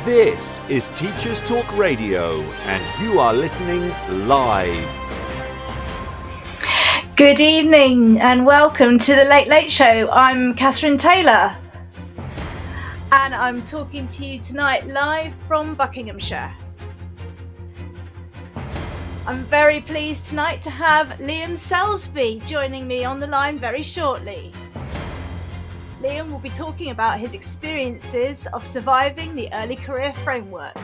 This is Teachers Talk Radio, and you are listening live. Good evening and welcome to the Late Late Show. I'm Kathryn Taylor and I'm talking to you tonight live from Buckinghamshire. I'm very pleased tonight to have Liam Selsby joining me on the line very shortly. Liam will be talking about his experiences of surviving the early career framework.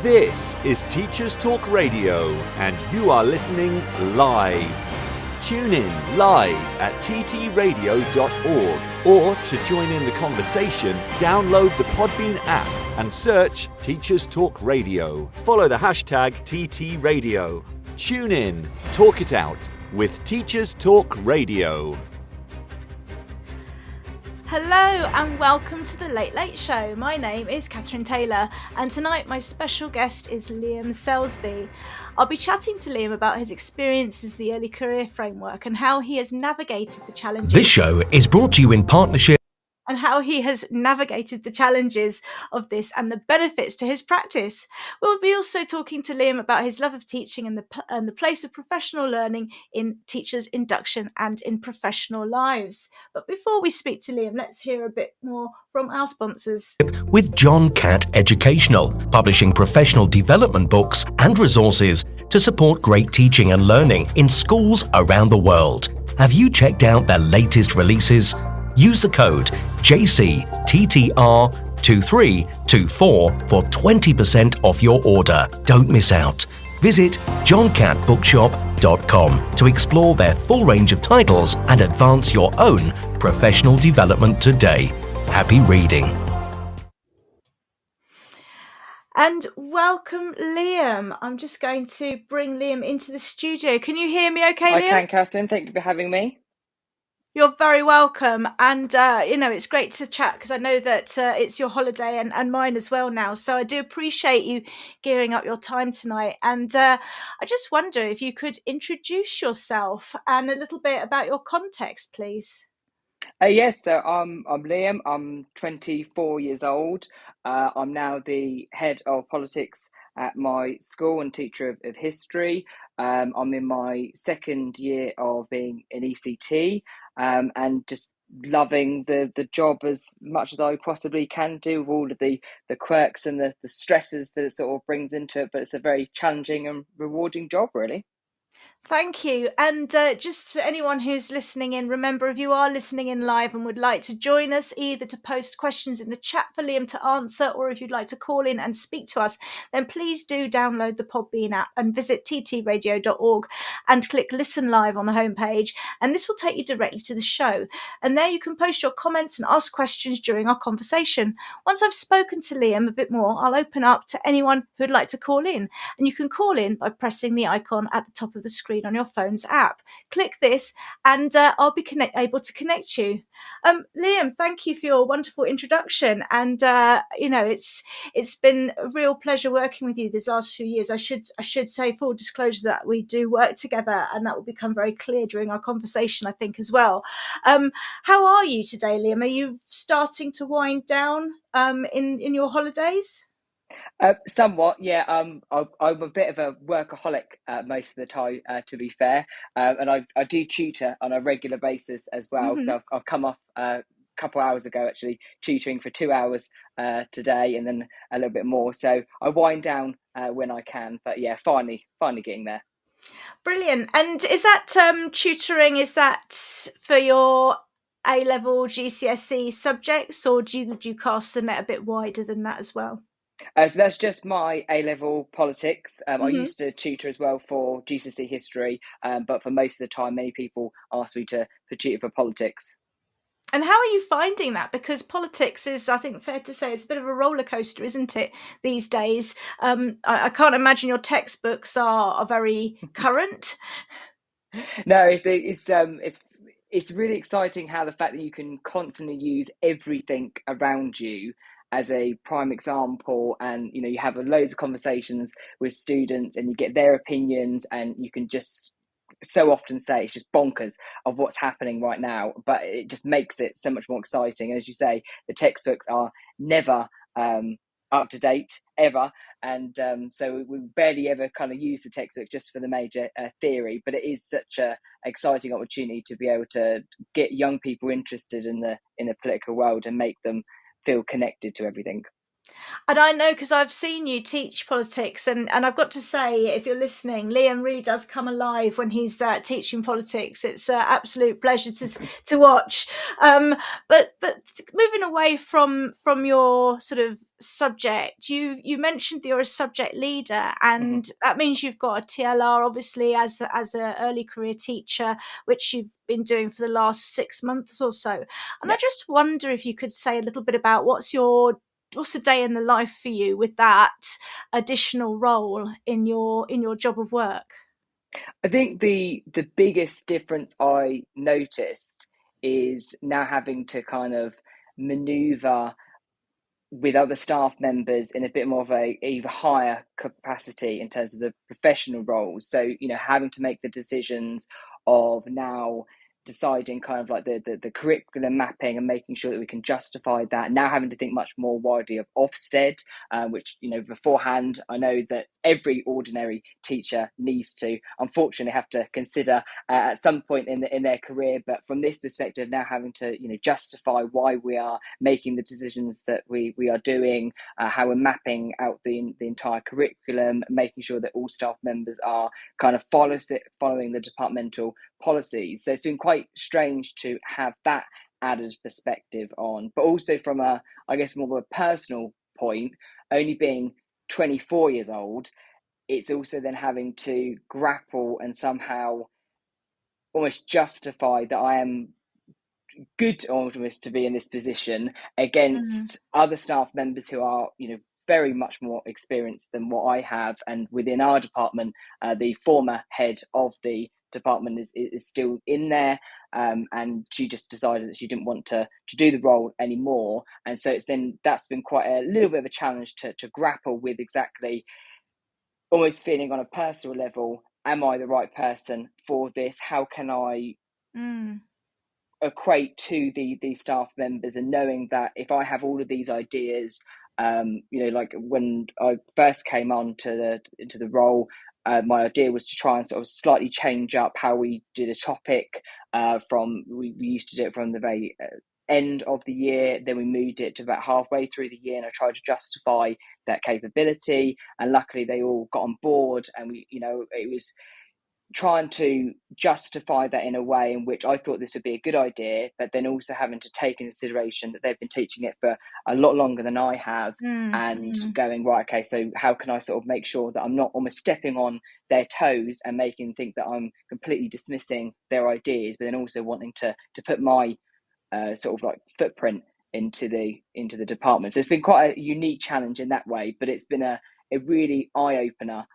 This is Teachers Talk Radio, and you are listening live. Tune in live at ttradio.org, or to join in the conversation, download the Podbean app and search Teachers Talk Radio. Follow the hashtag TTRadio. Tune in, talk it out with Teachers Talk Radio. Hello and welcome to the Late Late Show. My name is Kathryn Taylor and tonight my special guest is Liam Selsby. I'll be chatting to Liam about his experiences of the early career framework and how he has navigated the challenges. This show is brought to you in partnership And how he has navigated the challenges of this and the benefits to his practice. We'll be also talking to Liam about his love of teaching and the place of professional learning in teachers' induction and in professional lives. But before we speak to Liam, let's hear a bit more from our sponsors. with John Catt Educational, publishing professional development books and resources to support great teaching and learning in schools around the world. Have you checked out their latest releases? Use the code JCTTR2324 for 20% off your order. Don't miss out. Visit johncattbookshop.com to explore their full range of titles and advance your own professional development today. Happy reading. And welcome, Liam. I'm just going to bring Liam into the studio. Can you hear me okay, Liam? I can, Kathryn. Thank you for having me. You're very welcome. And, it's great to chat because I know that it's your holiday and mine as well now. So I do appreciate you giving up your time tonight. And I just wonder if you could introduce yourself and a little bit about your context, please. Yes, so I'm Liam. I'm 24 years old. I'm now the head of politics at my school and teacher of history. I'm in my second year of being an ECT and just loving the job as much as I possibly can do with all of the quirks and the stresses that it sort of brings into it. But it's a very challenging and rewarding job, really. Thank you. And just to anyone who's listening in, remember if you are listening in live and would like to join us, either to post questions in the chat for Liam to answer, or if you'd like to call in and speak to us, then please do download the Podbean app and visit ttradio.org and click listen live on the homepage. And this will take you directly to the show. And there you can post your comments and ask questions during our conversation. Once I've spoken to Liam a bit more, I'll open up to anyone who'd like to call in. And you can call in by pressing the icon at the top of the screen on your phone's app. Click this and I'll be able to connect you. Liam, thank you for your wonderful introduction. And it's been a real pleasure working with you these last few years. I should say, full disclosure, that we do work together, and that will become very clear during our conversation, I think, as well. How are you today, Liam? Are you starting to wind down in your holidays? Somewhat, yeah. I'm a bit of a workaholic most of the time, to be fair, and I do tutor on a regular basis as well. Mm-hmm. So I've come off a couple hours ago actually tutoring for 2 hours today, and then a little bit more. So I wind down when I can, but yeah, finally getting there. Brilliant. And is that tutoring? Is that for your A-level GCSE subjects, or do you cast the net a bit wider than that as well? So that's just my A-level politics. I used to tutor as well for GCSE history, but for most of the time, many people ask me to tutor for politics. And how are you finding that? Because politics is, I think, fair to say, it's a bit of a roller coaster, isn't it, these days? I can't imagine your textbooks are very current. No, it's really exciting how the fact that you can constantly use everything around you as a prime example, and you have loads of conversations with students and you get their opinions, and you can just so often say it's just bonkers of what's happening right now, but it just makes it so much more exciting. And as you say, the textbooks are never up to date ever, and so we barely ever kind of use the textbook just for the major theory. But it is such a exciting opportunity to be able to get young people interested in the political world and make them feel connected to everything. And I know, because I've seen you teach politics, and I've got to say, if you're listening, Liam really does come alive when he's teaching politics. It's an absolute pleasure to watch. But moving away from your sort of subject, you mentioned that you're a subject leader, and that means you've got a TLR, obviously, as an early career teacher, which you've been doing for the last 6 months or so. And I just wonder if you could say a little bit about what's the day in the life for you with that additional role in your job of work? I think the biggest difference I noticed is now having to kind of maneuver with other staff members in a bit more of a even higher capacity in terms of the professional roles. So, having to make the decisions of now deciding kind of like the curriculum mapping and making sure that we can justify that, now having to think much more widely of Ofsted, which beforehand I know that every ordinary teacher needs to unfortunately have to consider at some point in their career. But from this perspective, now having to justify why we are making the decisions that we are doing, how we're mapping out the entire curriculum, making sure that all staff members are kind of following the departmental policies. So it's been quite strange to have that added perspective on, but also from a, I guess, more of a personal point, only being 24 years old, it's also then having to grapple and somehow almost justify that I am good almost to be in this position against other staff members who are very much more experienced than what I have. And within our department, the former head of the department is still in there, and she just decided that she didn't want to do the role anymore. And so that's been quite a little bit of a challenge to grapple with, exactly, almost feeling on a personal level, am I the right person for this? How can I equate to the staff members, and knowing that if I have all of these ideas, like when I first came on into the role, my idea was to try and sort of slightly change up how we did a topic. We used to do it from the very end of the year, then we moved it to about halfway through the year, and I tried to justify that capability, and luckily they all got on board, and it was trying to justify that in a way in which I thought this would be a good idea, but then also having to take into consideration that they've been teaching it for a lot longer than I have, and going, right, okay, so how can I sort of make sure that I'm not almost stepping on their toes and making them think that I'm completely dismissing their ideas, but then also wanting to put my sort of like footprint into the department. So it's been quite a unique challenge in that way, but it's been a really eye-opener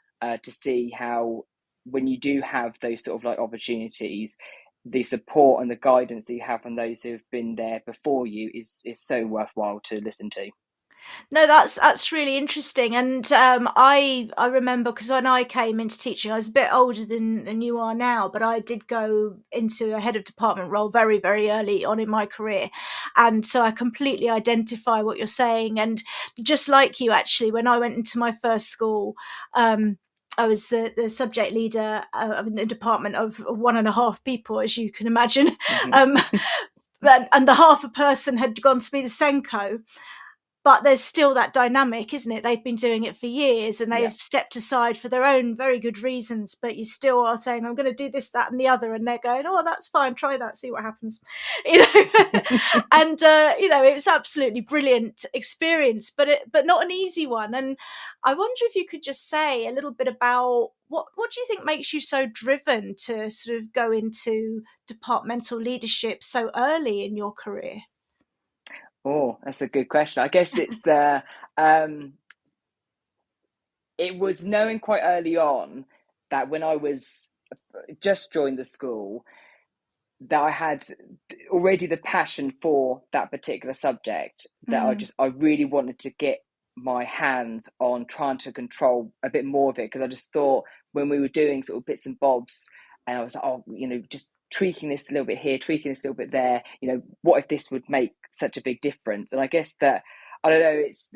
to see how, when you do have those sort of like opportunities, the support and the guidance that you have from those who have been there before you is so worthwhile to listen to. No, that's really interesting, and I remember, because when I came into teaching, I was a bit older than you are now, but I did go into a head of department role very, very early on in my career, and so I completely identify what you're saying. And just like you, actually, when I went into my first school, I was the subject leader of a department of 1.5 people, as you can imagine. And the half a person had gone to be the Senko. But there's still that dynamic, isn't it? They've been doing it for years, and they've stepped aside for their own very good reasons, but you still are saying, I'm going to do this, that, and the other. And they're going, oh, that's fine. Try that. See what happens. And, it was absolutely brilliant experience, but not an easy one. And I wonder if you could just say a little bit about what do you think makes you so driven to sort of go into departmental leadership so early in your career? Oh, that's a good question. I guess it's it was knowing quite early on that when I was just joined the school, that I had already the passion for that particular subject, that I really wanted to get my hands on trying to control a bit more of it, because I just thought, when we were doing sort of bits and bobs, and I was like, oh, just tweaking this a little bit here, tweaking this a little bit there, what if this would make such a big difference? And I guess that I don't know, it's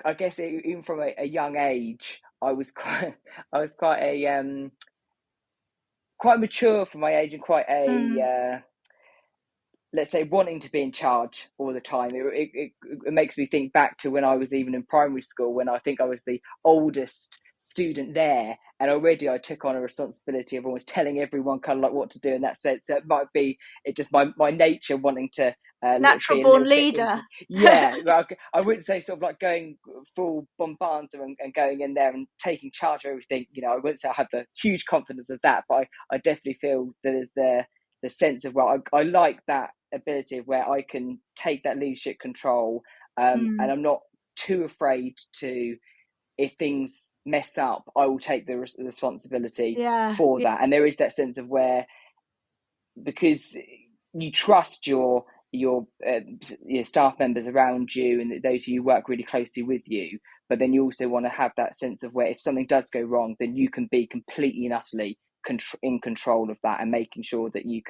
I guess even from a young age, I was quite quite mature for my age, and quite let's say, wanting to be in charge all the time. It makes me think back to when I was even in primary school, when I think I was the oldest student there, and already I took on a responsibility of almost telling everyone kind of like what to do in that sense. So it might be just my nature wanting to Natural be a born little bit leader. well, I wouldn't say sort of like going full bombardment and going in there and taking charge of everything. I wouldn't say I have the huge confidence of that, but I definitely feel that there's the sense of, well, I like that ability of where I can take that leadership control, and I'm not too afraid to, if things mess up, I will take the responsibility for that. And there is that sense of where, because you trust your staff members around you and those who work really closely with you, but then you also want to have that sense of where if something does go wrong, then you can be completely and utterly in control of that and making sure that you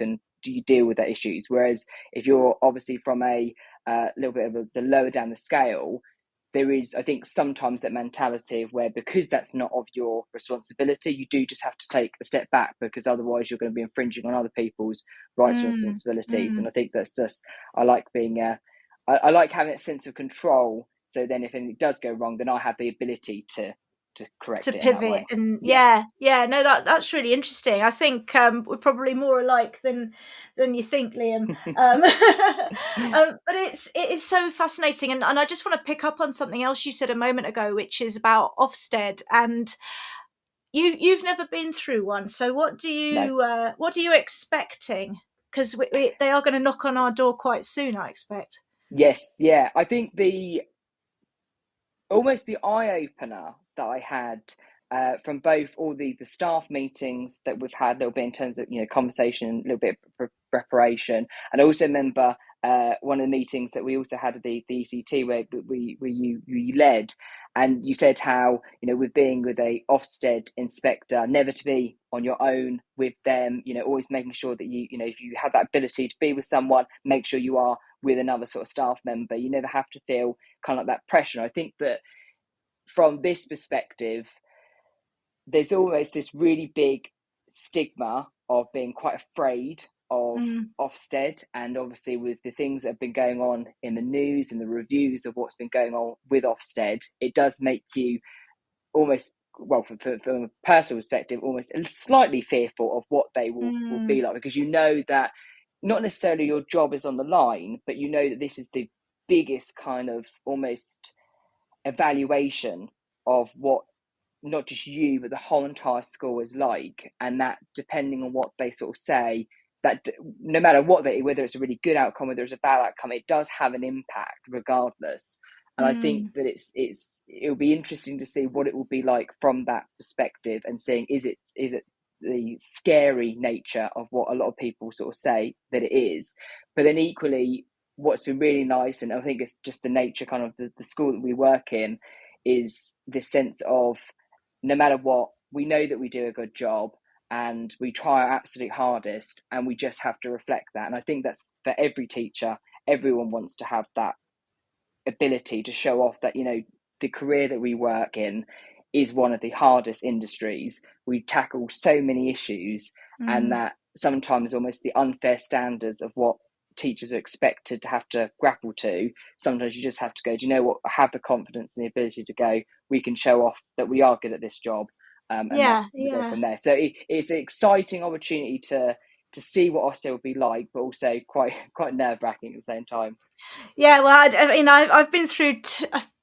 deal with the issues. Whereas if you're obviously from a little bit of the lower down the scale, there is, I think, sometimes that mentality of where, because that's not of your responsibility, you do just have to take a step back, because otherwise you're going to be infringing on other people's rights and responsibilities. And I think that's just, I like being I like having a sense of control, so then if anything does go wrong, then I have the ability to correct it in that pivot. way. And no, that's really interesting. I think we're probably more alike than you think, Liam. But it is so fascinating, and I just want to pick up on something else you said a moment ago, which is about Ofsted. And you've never been through one, so what are you expecting? Because they are going to knock on our door quite soon, I expect. Yes, yeah. I think almost the eye-opener that I had from both all the staff meetings that we've had a little bit in terms of conversation, a little bit of preparation, and I also remember one of the meetings that we also had at the ECT where you led, and you said how with being with a Ofsted inspector, never to be on your own with them, always making sure that if you have that ability to be with someone, make sure you are with another sort of staff member. You never have to feel kind of like that pressure. I think that from this perspective, there's always this really big stigma of being quite afraid of Ofsted, and obviously with the things that have been going on in the news and the reviews of what's been going on with Ofsted, it does make you almost, well, from a personal perspective, almost slightly fearful of what they will be like, because that not necessarily your job is on the line, but that this is the biggest kind of almost evaluation of what not just you but the whole entire school is like, and that depending on what they sort of say, that no matter whether it's a really good outcome, whether it's a bad outcome, it does have an impact regardless. And I think that it'll be interesting to see what it will be like from that perspective, and seeing is it the scary nature of what a lot of people sort of say that it is, but then equally what's been really nice, and I think it's just the nature kind of the school that we work in, is this sense of no matter what, we know that we do a good job and we try our absolute hardest, and we just have to reflect that. And I think that's for every teacher. Everyone wants to have that ability to show off that the career that we work in is one of the hardest industries. We tackle so many issues, and that sometimes almost the unfair standards of what teachers are expected to have to grapple to, sometimes you just have to go, do you know what, I have the confidence and the ability to go, we can show off that we are good at this job, and we go from there. So it's an exciting opportunity to see what Ofsted will be like, but also quite nerve-wracking at the same time. Yeah, well, I've been through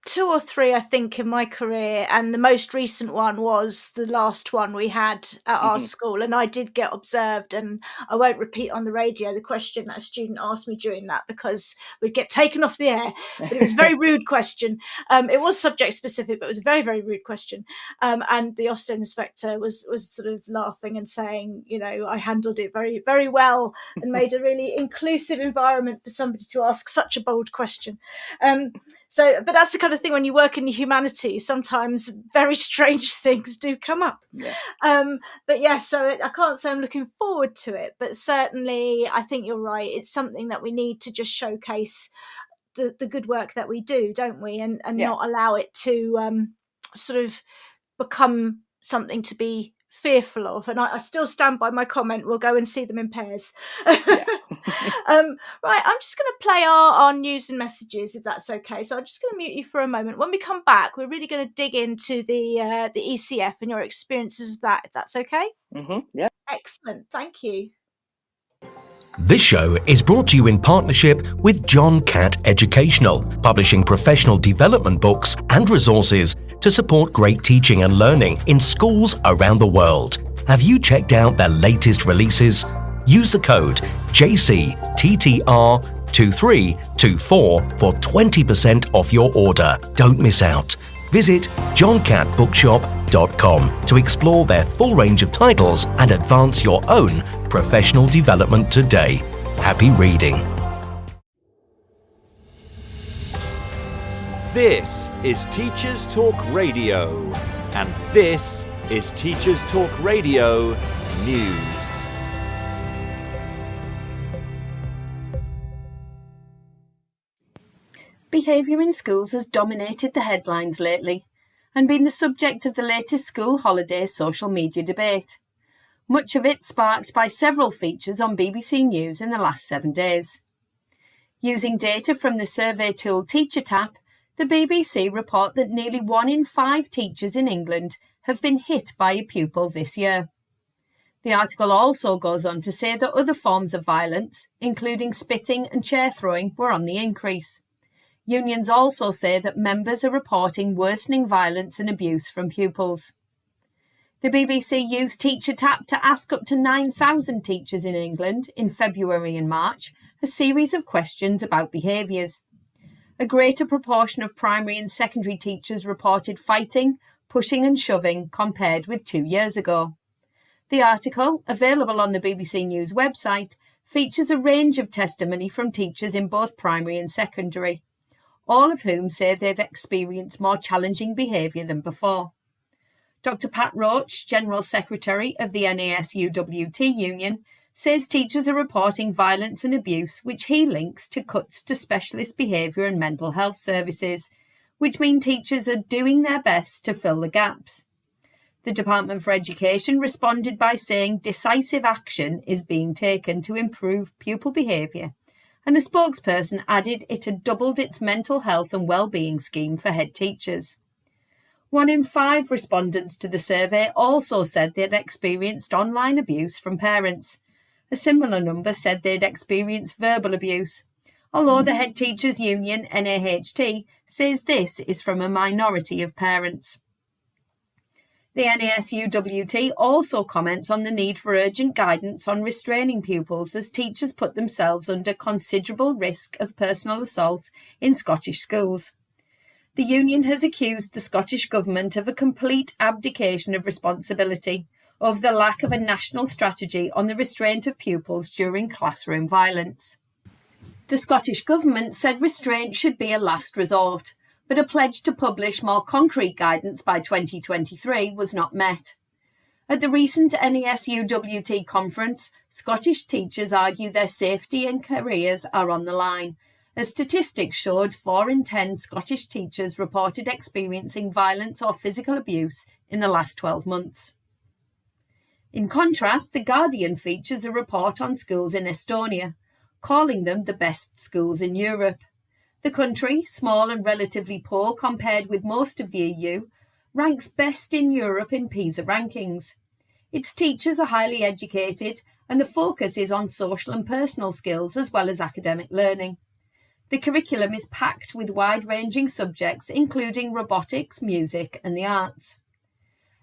two or three, I think, in my career, and the most recent one was the last one we had at our school, and I did get observed, and I won't repeat on the radio the question that a student asked me during that, because we'd get taken off the air, but it was a very rude question. It was subject specific, but it was a very, very rude question, and the Ofsted inspector was sort of laughing and saying, I handled it very, very well and made a really inclusive environment for somebody to ask such a bold question. But that's the kind of thing, when you work in the humanities, sometimes very strange things do come up. But yeah, so I can't say I'm looking forward to it, but certainly I think you're right. It's something that we need to just showcase the good work that we do, don't we? And Yeah. not allow it to sort of become something to be fearful of. And I still stand by my comment, we'll go and see them in pairs. Yeah. Right, I'm just going to play our news and messages, if that's okay. So I'm just going to mute you for a moment. When we come back, we're really going to dig into the ECF and your experiences of that, if that's okay. Yeah. Excellent, thank you. This show is brought to you in partnership with John Catt Educational, publishing professional development books and resources to support great teaching and learning in schools around the world. Have you checked out their latest releases? Use the code JCTTR2324 for 20% off your order. Don't miss out. Visit johncattbookshop.com to explore their full range of titles and advance your own professional development today. Happy reading. This is Teachers Talk Radio, and this is Teachers Talk Radio News. Behaviour in schools has dominated the headlines lately and been the subject of the latest school holiday social media debate. Much of it sparked by several features on BBC News in the last 7 days. Using data from the survey tool TeacherTapp, the BBC report that nearly 1 in 5 teachers in England have been hit by a pupil this year. The article also goes on to say that other forms of violence, including spitting and chair throwing, were on the increase. Unions also say that members are reporting worsening violence and abuse from pupils. The BBC used TeacherTapp to ask up to 9,000 teachers in England in February and March a series of questions about behaviours. A greater proportion of primary and secondary teachers reported fighting, pushing and shoving compared with 2 years ago. The article, available on the BBC News website, features a range of testimony from teachers in both primary and secondary, all of whom say they've experienced more challenging behaviour than before. Dr Pat Roach, General Secretary of the NASUWT Union, says teachers are reporting violence and abuse which he links to cuts to specialist behaviour and mental health services, which mean teachers are doing their best to fill the gaps. The Department for Education responded by saying decisive action is being taken to improve pupil behaviour, and a spokesperson added it had doubled its mental health and wellbeing scheme for head teachers. 1 in 5 respondents to the survey also said they'd experienced online abuse from parents. A similar number said they'd experienced verbal abuse, although the Head Teachers Union, NAHT, says this is from a minority of parents. The NASUWT also comments on the need for urgent guidance on restraining pupils as teachers put themselves under considerable risk of personal assault in Scottish schools. The union has accused the Scottish Government of a complete abdication of responsibility over the lack of a national strategy on the restraint of pupils during classroom violence. The Scottish Government said restraint should be a last resort, but a pledge to publish more concrete guidance by 2023 was not met. At the recent NASUWT conference, Scottish teachers argue their safety and careers are on the line, as statistics showed 4 in 10 Scottish teachers reported experiencing violence or physical abuse in the last 12 months. In contrast, The Guardian features a report on schools in Estonia, calling them the best schools in Europe. The country, small and relatively poor compared with most of the EU, ranks best in Europe in PISA rankings. Its teachers are highly educated and the focus is on social and personal skills as well as academic learning. The curriculum is packed with wide-ranging subjects including robotics, music and the arts.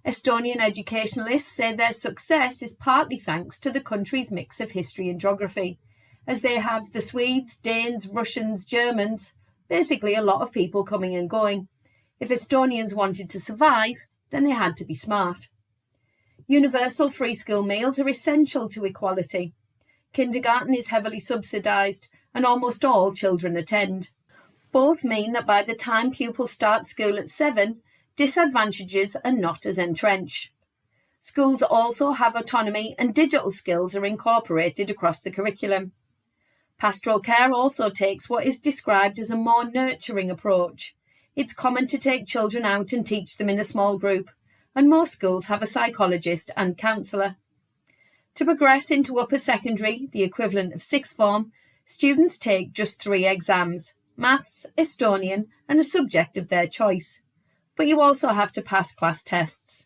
Estonian educationalists say their success is partly thanks to the country's mix of history and geography, as they have the Swedes, Danes, Russians, Germans, basically a lot of people coming and going. If Estonians wanted to survive, then they had to be smart. Universal free school meals are essential to equality. Kindergarten is heavily subsidised and almost all children attend. Both mean that by the time pupils start school at 7, disadvantages are not as entrenched. Schools also have autonomy and digital skills are incorporated across the curriculum. Pastoral care also takes what is described as a more nurturing approach. It's common to take children out and teach them in a small group, and most schools have a psychologist and counsellor. To progress into upper secondary, the equivalent of sixth form, students take just 3 exams: Maths, Estonian, and a subject of their choice. But you also have to pass class tests.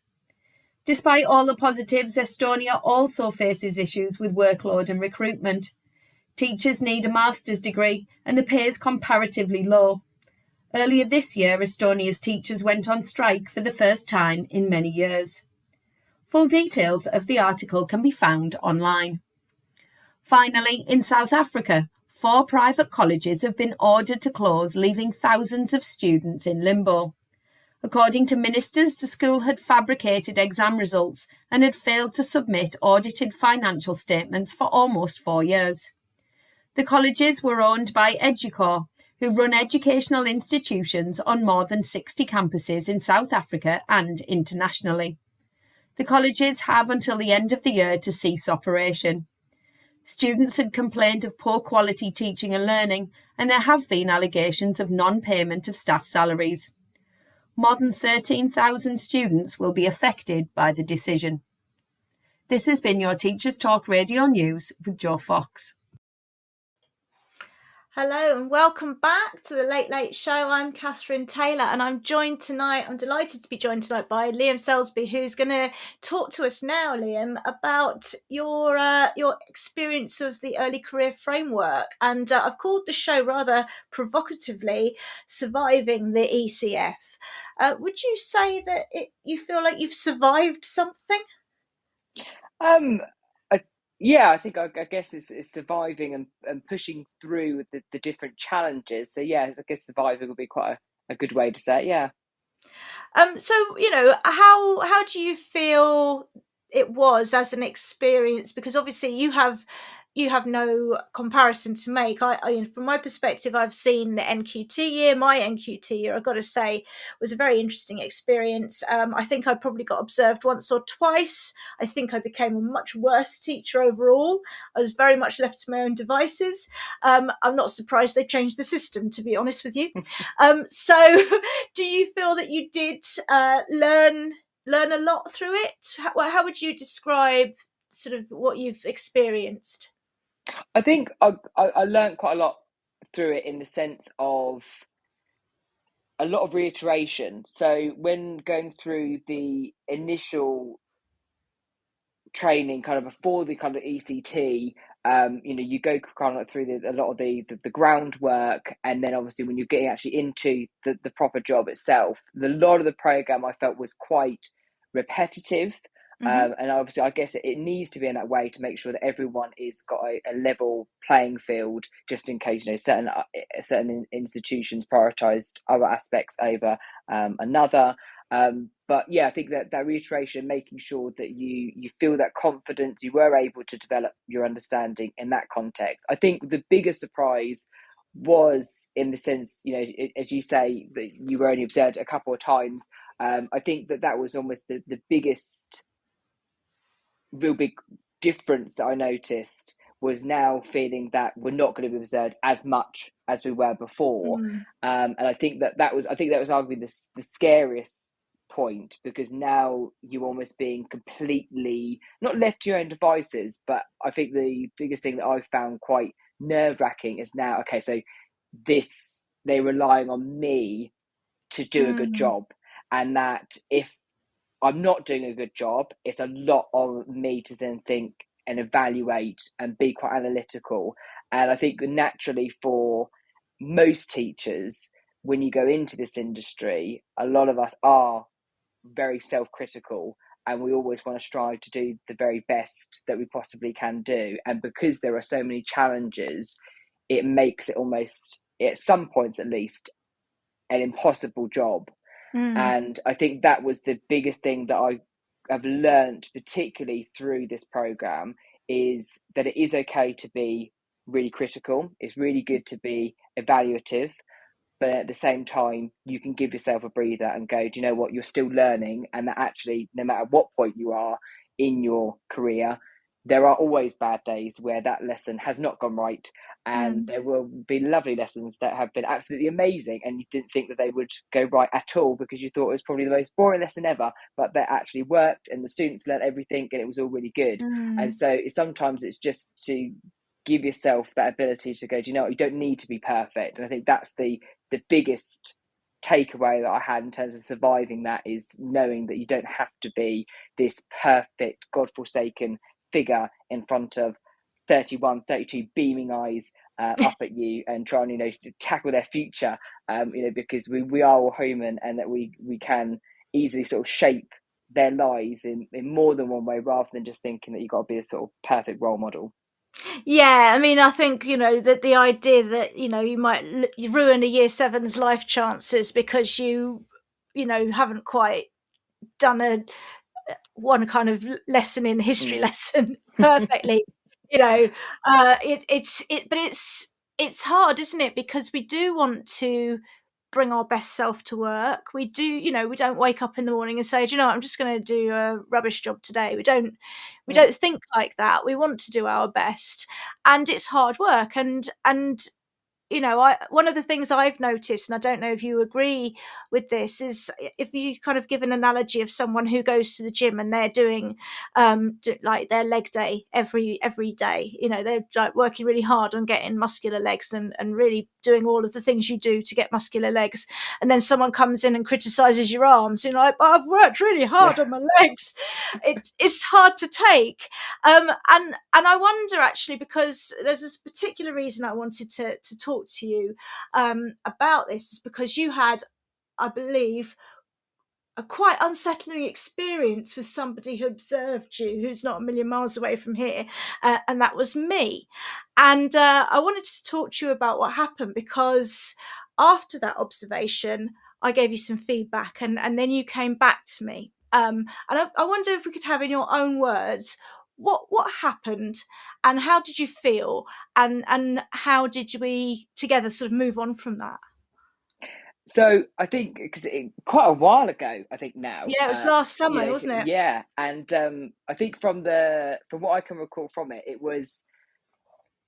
Despite all the positives, Estonia also faces issues with workload and recruitment. Teachers need a master's degree, and the pay is comparatively low. Earlier this year, Estonia's teachers went on strike for the first time in many years. Full details of the article can be found online. Finally, in South Africa, 4 private colleges have been ordered to close, leaving thousands of students in limbo. According to ministers, the school had fabricated exam results and had failed to submit audited financial statements for almost 4 years. The colleges were owned by Educor, who run educational institutions on more than 60 campuses in South Africa and internationally. The colleges have until the end of the year to cease operation. Students had complained of poor quality teaching and learning, and there have been allegations of non-payment of staff salaries. More than 13,000 students will be affected by the decision. This has been your Teachers Talk Radio News with Jo Fox. Hello and welcome back to the Late Late Show. I'm Kathryn Taylor and I'm delighted to be joined tonight by Liam Selsby, who's going to talk to us now, Liam, about your experience of the early career framework. And I've called the show rather provocatively Surviving the ECF. Would you say that you feel like you've survived something? Yeah, I think I guess it's surviving and pushing through the different challenges. So yeah, I guess surviving would be quite a good way to say it. Yeah. So how do you feel it was as an experience? Because obviously you have no comparison to make. I from my perspective, I've seen the NQT year. My NQT year, I've got to say, was a very interesting experience. I think I probably got observed once or twice. I think I became a much worse teacher overall. I was very much left to my own devices. I'm not surprised they changed the system, to be honest with you. So do you feel that you did learn a lot through it? How would you describe sort of what you've experienced? I think I learned quite a lot through it in the sense of a lot of reiteration. So when going through the initial training, kind of before the kind of ECT, you go kind of through a lot of the groundwork, and then obviously when you're getting actually into the proper job itself, a lot of the program I felt was quite repetitive. And obviously, I guess it needs to be in that way to make sure that everyone is got a level playing field, just in case certain institutions prioritised other aspects over another. But yeah, I think that reiteration, making sure that you feel that confidence, you were able to develop your understanding in that context. I think the biggest surprise was in the sense, as you say, that you were only observed a couple of times. I think that was almost the biggest real big difference that I noticed was now feeling that we're not going to be observed as much as we were before. And I think that was arguably the scariest point, because now you're almost being completely not left to your own devices. But I think the biggest thing that I found quite nerve-wracking is now, okay, so they're relying on me to do a good job, and that if I'm not doing a good job, it's a lot of me to then think and evaluate and be quite analytical. And I think naturally for most teachers, when you go into this industry, a lot of us are very self-critical, and we always want to strive to do the very best that we possibly can do. And because there are so many challenges, it makes it almost, at some points at least, an impossible job. And I think that was the biggest thing that I have learned, particularly through this program, is that it is okay to be really critical. It's really good to be evaluative, but at the same time, you can give yourself a breather and go, do you know what, you're still learning, and that actually, no matter what point you are in your career, there are always bad days where that lesson has not gone right, and there will be lovely lessons that have been absolutely amazing and you didn't think that they would go right at all because you thought it was probably the most boring lesson ever, but that actually worked and the students learned everything and it was all really good. And so sometimes it's just to give yourself that ability to go, do you know what, you don't need to be perfect. And I think that's the biggest takeaway that I had in terms of surviving that, is knowing that you don't have to be this perfect godforsaken figure in front of 31, 32 beaming eyes up at you and trying, you know, to tackle their future, you know, because we are all human, and that we can easily sort of shape their lives in more than one way, rather than just thinking that you've got to be a sort of perfect role model. Yeah, I mean, I think, you know, that the idea that, you know, you might you ruin a year seven's life chances because you know, haven't quite done one kind of lesson in history lesson perfectly, you know, but it's hard, isn't it? Because we do want to bring our best self to work. We do, you know, we don't wake up in the morning and say, do you know what, I'm just going to do a rubbish job today. We don't think like that. We want to do our best, and it's hard work. And you know, one of the things I've noticed, and I don't know if you agree with this, is if you kind of give an analogy of someone who goes to the gym and they're doing like their leg day every day, you know, they're like working really hard on getting muscular legs and really doing all of the things you do to get muscular legs. And then someone comes in and criticizes your arms, and you're like, but I've worked really hard on my legs. It's hard to take. And I wonder, actually, because there's this particular reason I wanted to talk to you about this, is because you had, I believe, a quite unsettling experience with somebody who observed you, who's not a million miles away from here, and that was me. And I wanted to talk to you about what happened, because after that observation, I gave you some feedback, and then you came back to me. And I wonder if we could have, in your own words, what happened, and how did you feel, and how did we together sort of move on from that? So I think, because quite a while ago, I think now. Yeah, it was last You summer, know, wasn't it? yeah, and I think from what I can recall from it, it was,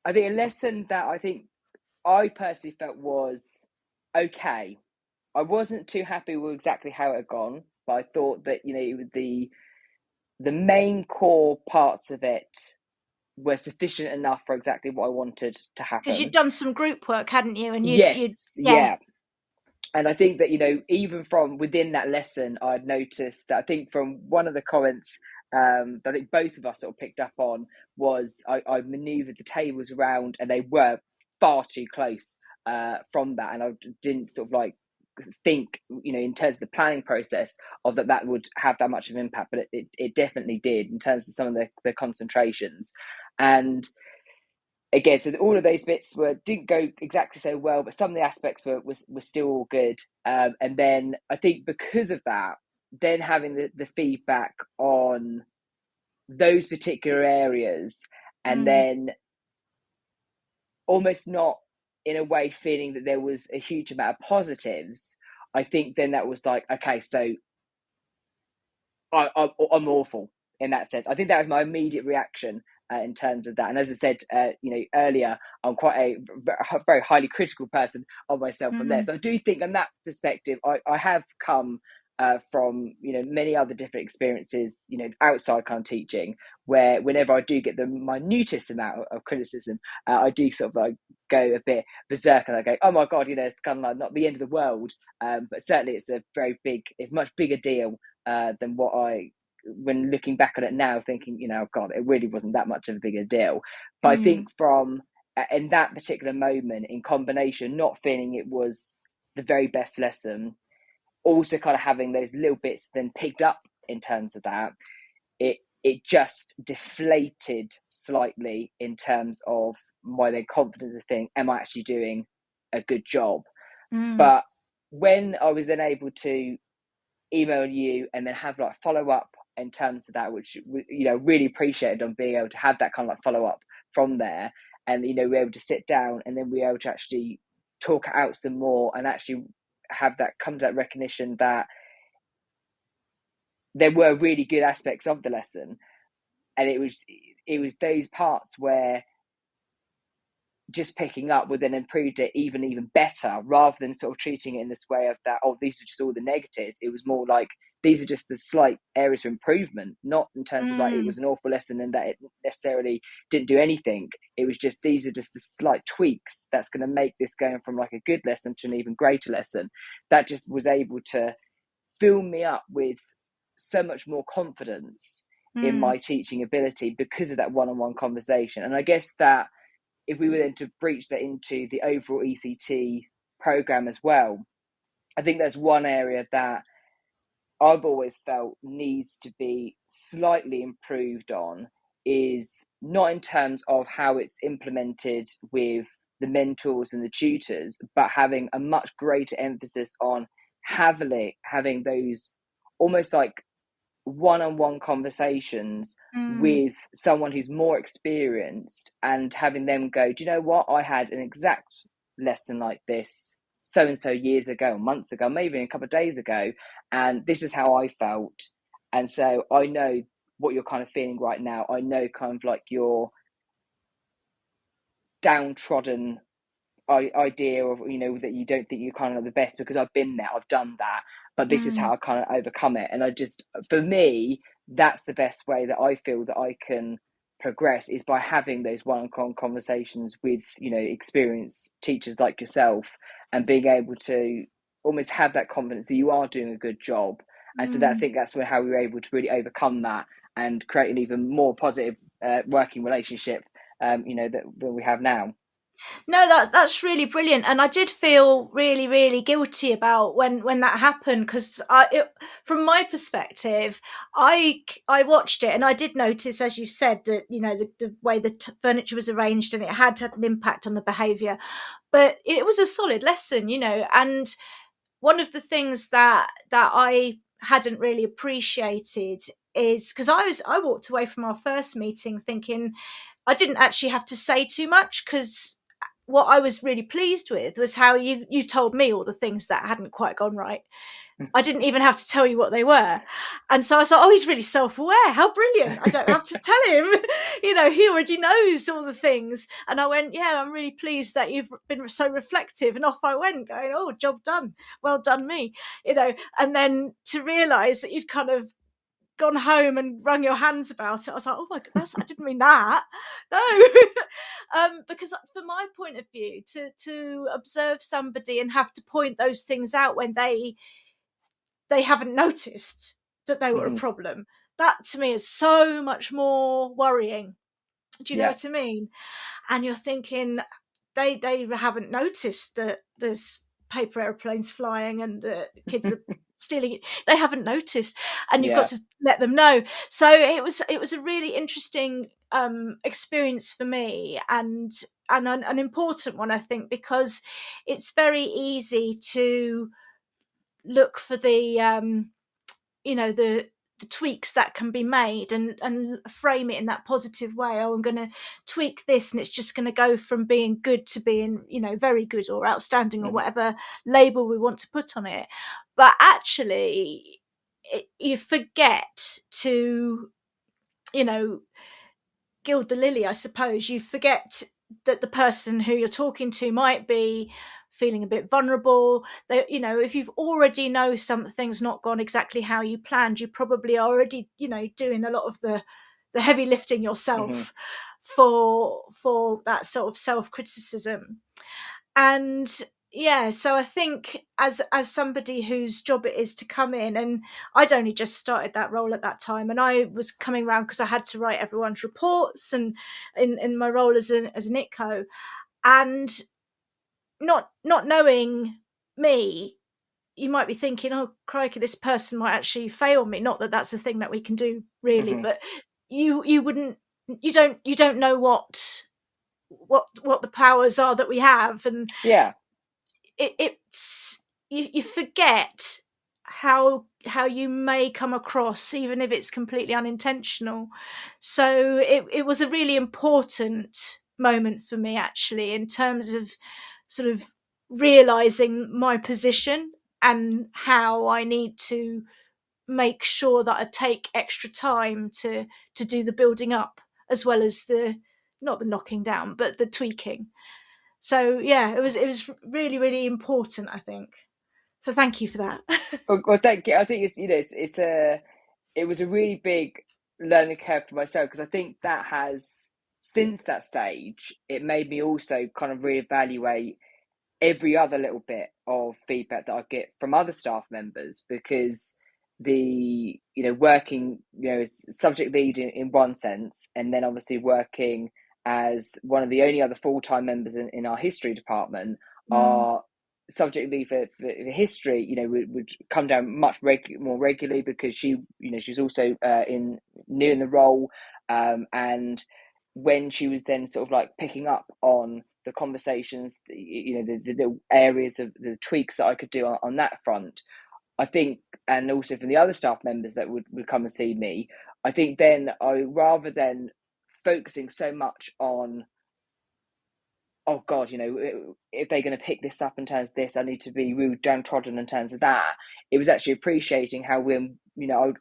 I think, a lesson that I think I personally felt was okay. I wasn't too happy with exactly how it had gone, but I thought that, you know, the main core parts of it were sufficient enough for exactly what I wanted to Because you'd happen. done some group work, hadn't you? And you'd Yes, yeah. yeah. And I think that, you know, even from within that lesson, I'd noticed that, I think from one of the comments that I think both of us sort of picked up on, was I manoeuvred the tables around and they were far too close from that. And I didn't sort of like think, you know, in terms of the planning process of that would have that much of an impact, but it definitely did in terms of some of the concentrations. And again, so all of those bits didn't go exactly so well, but some of the aspects were still all good. And then I think because of that, then having the feedback on those particular areas, and then almost not in a way feeling that there was a huge amount of positives, I think then that was like, okay, so I'm awful in that sense. I think that was my immediate reaction in terms of that. And as I said, you know, earlier, I'm quite a very highly critical person of myself from there. So I do think, on that perspective, I have come from, you know, many other different experiences, you know, outside kind of teaching, where whenever I do get the minutest amount of criticism, I do sort of like go a bit berserk, and I go, oh my God, you know, it's kind of like not the end of the world, but certainly it's much bigger deal than what when looking back on it now, thinking, you know, God, it really wasn't that much of a bigger deal. But I think from in that particular moment, in combination, not feeling it was the very best lesson, also kind of having those little bits then picked up in terms of that, it just deflated slightly in terms of my then confidence of thinking, am I actually doing a good job? But when I was then able to email you and then have like follow up in terms of that, which, you know, really appreciated, on being able to have that kind of like follow up from there, and, you know, we're able to sit down and then we're able to actually talk out some more, and actually have that come to that recognition that there were really good aspects of the lesson. and it was those parts where just picking up would then improved it even better, rather than sort of treating it in this way of that, oh, these are just all the negatives. It was more like, these are just the slight areas of improvement, not in terms of like it was an awful lesson and that it necessarily didn't do anything. It was just, these are just the slight tweaks that's going to make this going from like a good lesson to an even greater lesson. That just was able to fill me up with so much more confidence in my teaching ability because of that one-on-one conversation. And I guess that if we were then to breach that into the overall ECT program as well, I think that's one area that I've always felt needs to be slightly improved on, is not in terms of how it's implemented with the mentors and the tutors, but having a much greater emphasis on having those almost like one-on-one conversations with someone who's more experienced, and having them go, do you know what, I had an exact lesson like this so and so years ago, months ago, maybe a couple of days ago, and this is how I felt, and so I know what you're kind of feeling right now. I know kind of like your downtrodden idea of, you know, that you don't think you're kind of the best, because I've been there, I've done that, but this is how I kind of overcome it. And I just, for me, that's the best way that I feel that I can progress, is by having those one-on-one conversations with, you know, experienced teachers like yourself, and being able to almost have that confidence that you are doing a good job. And so that, I think that's how we were able to really overcome that and create an even more positive working relationship, you know, that we have now. No, that's really brilliant, and I did feel really, really guilty about when that happened, because from my perspective, I watched it and I did notice, as you said, that, you know, the way the furniture was arranged, and it had an impact on the behaviour, but it was a solid lesson, you know. And one of the things that I hadn't really appreciated is, because I walked away from our first meeting thinking I didn't actually have to say too much, because what I was really pleased with was how you told me all the things that hadn't quite gone right. I didn't even have to tell you what they were. And so I thought, oh, he's really self-aware. How brilliant. I don't have to tell him. You know, he already knows all the things. And I went, yeah, I'm really pleased that you've been so reflective. And off I went, going, oh, job done. Well done, me. You know, and then to realise that you'd kind of gone home and wrung your hands about it, I was like, oh my god, I didn't mean that. No. Because from my point of view, to observe somebody and have to point those things out when they haven't noticed that they were a problem, that to me is so much more worrying. Do you know what I mean? And you're thinking, they haven't noticed that there's paper airplanes flying and the kids are stealing it. They haven't noticed, and you've got to let them know. So it was a really interesting experience for me, and an important one, I think, because it's very easy to look for the you know, the tweaks that can be made, and frame it in that positive way. Oh, I'm going to tweak this and it's just going to go from being good to being, you know, very good or outstanding or whatever label we want to put on it. But actually you forget to, you know, gild the lily, I suppose. You forget that the person who you're talking to might be feeling a bit vulnerable. They, you know, if you've already know something's not gone exactly how you planned, you probably already, you know, doing a lot of the heavy lifting yourself for that sort of self-criticism. And yeah, so I think as somebody whose job it is to come in, and I'd only just started that role at that time, and I was coming around because I had to write everyone's reports, and in my role as an ITCO, and not knowing me, you might be thinking, oh crikey, this person might actually fail me. Not that that's a thing that we can do really, but you don't know what the powers are that we have, and it's you forget how you may come across, even if it's completely unintentional. So it was a really important moment for me, actually, in terms of sort of realizing my position and how I need to make sure that I take extra time to do the building up as well as not the knocking down, but the tweaking. So yeah, it was really, really important, I think. So thank you for that. Well, thank you. I think it's, it was a really big learning curve for myself, because I think that has, since that stage, it made me also kind of reevaluate every other little bit of feedback that I get from other staff members, because working, as subject lead in one sense, and then obviously working as one of the only other full-time members in our history department, our subject lead for history, would come down much more regularly, because she's also new in the role, and when she was then sort of like picking up on the conversations, the little areas of the tweaks that I could do on that front, I think, and also from the other staff members that would come and see me, I think then rather than focusing so much on, oh God, if they're going to pick this up in terms of this, I need to be rude, downtrodden in terms of that. It was actually appreciating how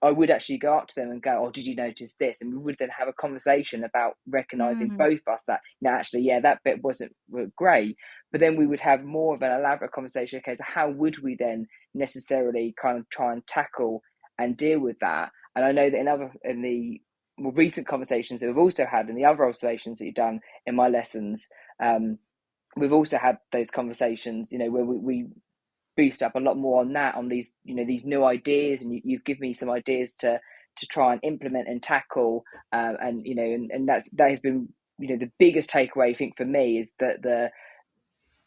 I would actually go up to them and go, oh, did you notice this? And we would then have a conversation about recognizing both of us that, actually, yeah, that bit wasn't great. But then we would have more of an elaborate conversation. Okay, so how would we then necessarily kind of try and tackle and deal with that? And I know that in the more recent conversations that we've also had, and the other observations that you've done in my lessons, we've also had those conversations, where we boost up a lot more on that, on these, these new ideas, and you've given me some ideas to try and implement and tackle, and that has been, the biggest takeaway, I think, for me, is that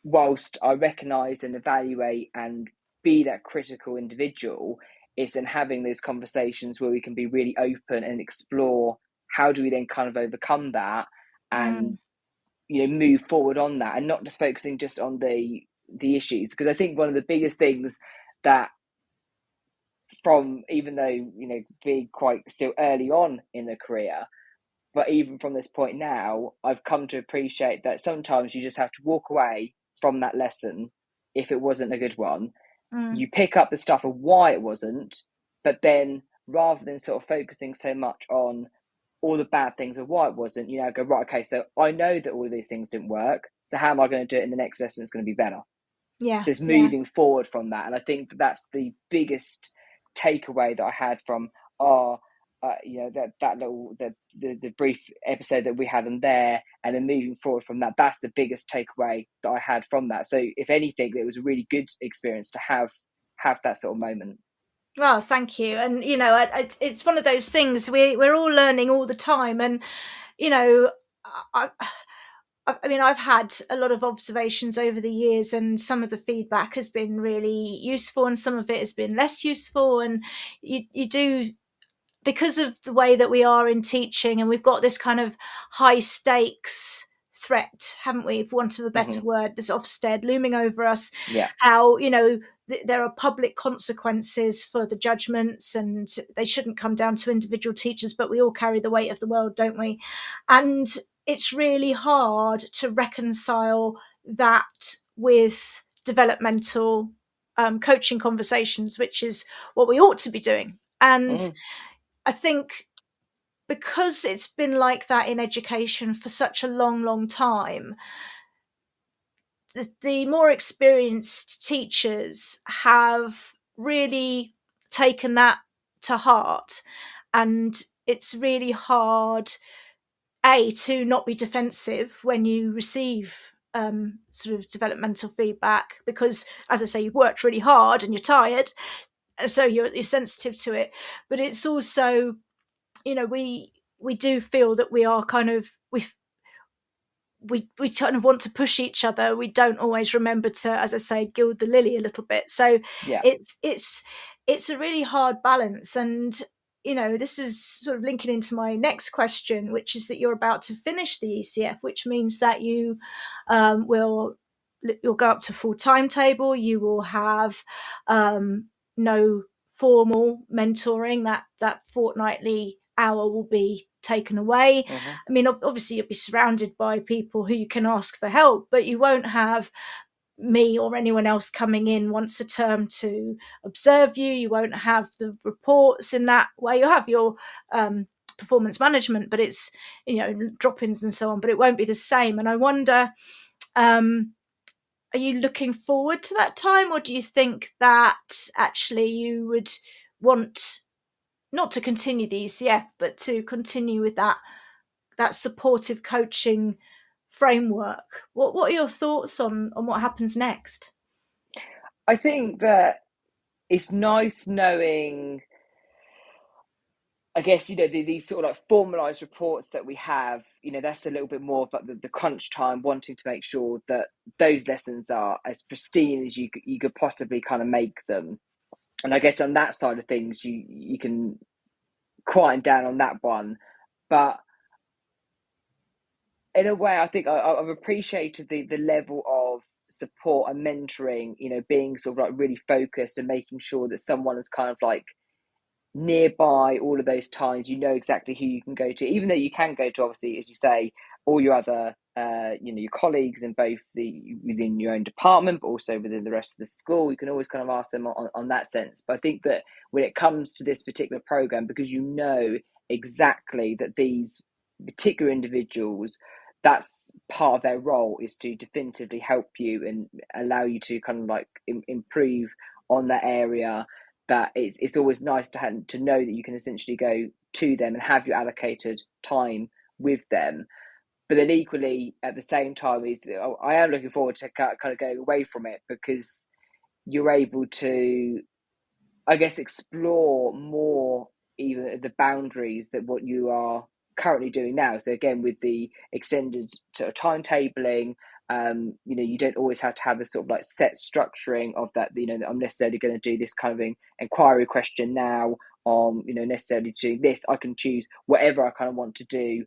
whilst I recognise and evaluate and be that critical individual, it's then having those conversations where we can be really open and explore how do we then kind of overcome that and move forward on that, and not just focusing just on the issues. Because I think one of the biggest things that, from, even though being quite still early on in the career, but even from this point now, I've come to appreciate that sometimes you just have to walk away from that lesson if it wasn't a good one. You pick up the stuff of why it wasn't, but then rather than sort of focusing so much on all the bad things of why it wasn't, go, right, okay, so I know that all of these things didn't work, so how am I going to do it in the next lesson? It's going to be better. Yeah. So it's moving forward from that. And I think that's the biggest takeaway that I had from that little the brief episode that we had in there, and then moving forward from that, that's the biggest takeaway that I had from that. So if anything, it was a really good experience to have that sort of moment. Well, thank you. And it's one of those things, we're all learning all the time, and I mean, I've had a lot of observations over the years, and some of the feedback has been really useful and some of it has been less useful. And you do, because of the way that we are in teaching, and we've got this kind of high stakes threat, haven't we, for want of a better word, this Ofsted looming over us. Yeah. How, there are public consequences for the judgments, and they shouldn't come down to individual teachers, but we all carry the weight of the world, don't we? And it's really hard to reconcile that with developmental coaching conversations, which is what we ought to be doing. And I think because it's been like that in education for such a long, long time, the more experienced teachers have really taken that to heart. And it's really hard, to not be defensive when you receive sort of developmental feedback, because, as I say, you've worked really hard and you're tired, so you're sensitive to it. But it's also, we do feel that we are kind of, we kind of want to push each other. We don't always remember to, as I say, gild the lily a little bit. So it's a really hard balance. And this is sort of linking into my next question, which is that you're about to finish the ECF, which means that you'll go up to full timetable. You will have no formal mentoring. That fortnightly hour will be taken away. I mean, obviously you'll be surrounded by people who you can ask for help, but you won't have me or anyone else coming in once a term to observe you. You won't have the reports in that way. You'll have your performance management, but it's, drop-ins and so on, but it won't be the same. And I wonder, are you looking forward to that time, or do you think that actually you would want not to continue the ECF, but to continue with that supportive coaching framework? What are your thoughts on what happens next? I think that it's nice knowing, I guess, these sort of like formalized reports that we have, that's a little bit more of like the crunch time, wanting to make sure that those lessons are as pristine as you could possibly kind of make them. And I guess on that side of things, you can quieten down on that one. But in a way, I think I've appreciated the level of support and mentoring, being sort of like really focused and making sure that someone is kind of like nearby all of those times. Exactly who you can go to, even though you can go to, obviously, as you say, all your other your colleagues in both within your own department, but also within the rest of the school. You can always kind of ask them on that sense. But I think that when it comes to this particular program, because exactly that these particular individuals, that's part of their role, is to definitively help you and allow you to kind of like improve on that area. That it's always nice to know that you can essentially go to them and have your allocated time with them. But then equally at the same time, I am looking forward to kind of going away from it, because you're able to, I guess, explore more even the boundaries that what you are currently doing now. So again, with the extended sort of timetabling, you don't always have to have this sort of like set structuring of that. I'm necessarily going to do this kind of inquiry question now. Necessarily doing this. I can choose whatever I kind of want to do.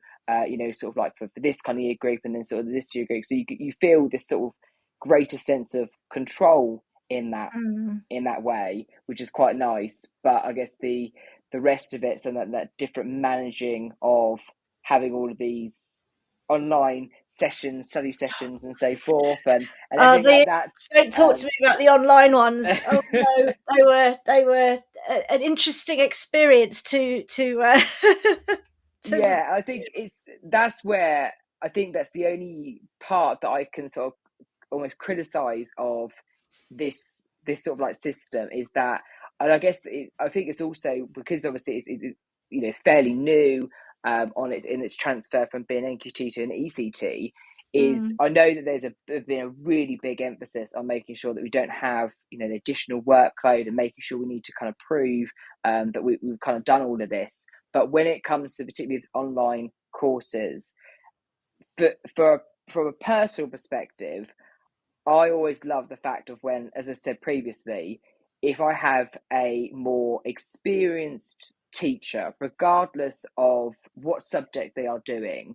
Sort of like for this kind of year group, and then sort of this year group. So you feel this sort of greater sense of control in that way, which is quite nice. But I guess the rest of it, so that different managing of having all of these online sessions, study sessions, and so forth, and everything like that. Don't talk to me about the online ones. Oh no, they were an interesting experience to Yeah, I think that's where I think that's the only part that I can sort of almost criticize of this sort of like system, is that, and I guess I think it's also because obviously it's fairly new on it in its transfer from being NQT to an ECT. I know that there's been a really big emphasis on making sure that we don't have the additional workload, and making sure we need to kind of prove that we've kind of done all of this. But when it comes to particularly online courses, from a personal perspective, I always love the fact of when, as I said previously, if I have a more experienced teacher, regardless of what subject they are doing,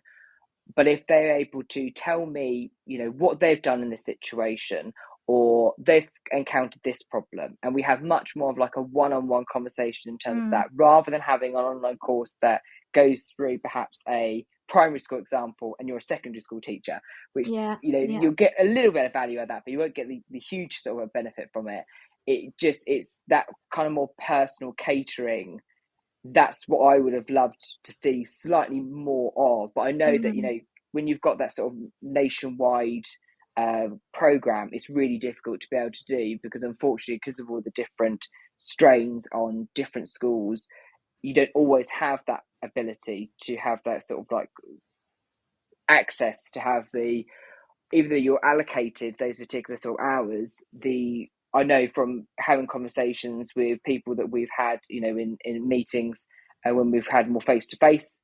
but if they're able to tell me, what they've done in this situation, or they've encountered this problem, and we have much more of like a one-on-one conversation in terms of that, rather than having an online course that goes through perhaps a primary school example and you're a secondary school teacher, which you'll get a little bit of value out of that, but you won't get the huge sort of benefit from it. It's that kind of more personal catering. That's what I would have loved to see slightly more of. But I know that when you've got that sort of nationwide program, it's really difficult to be able to do, because unfortunately, because of all the different strains on different schools, you don't always have that ability to have that sort of like access to have even though you're allocated those particular sort of hours. I know from having conversations with people that we've had, in meetings, when we've had more face-to-face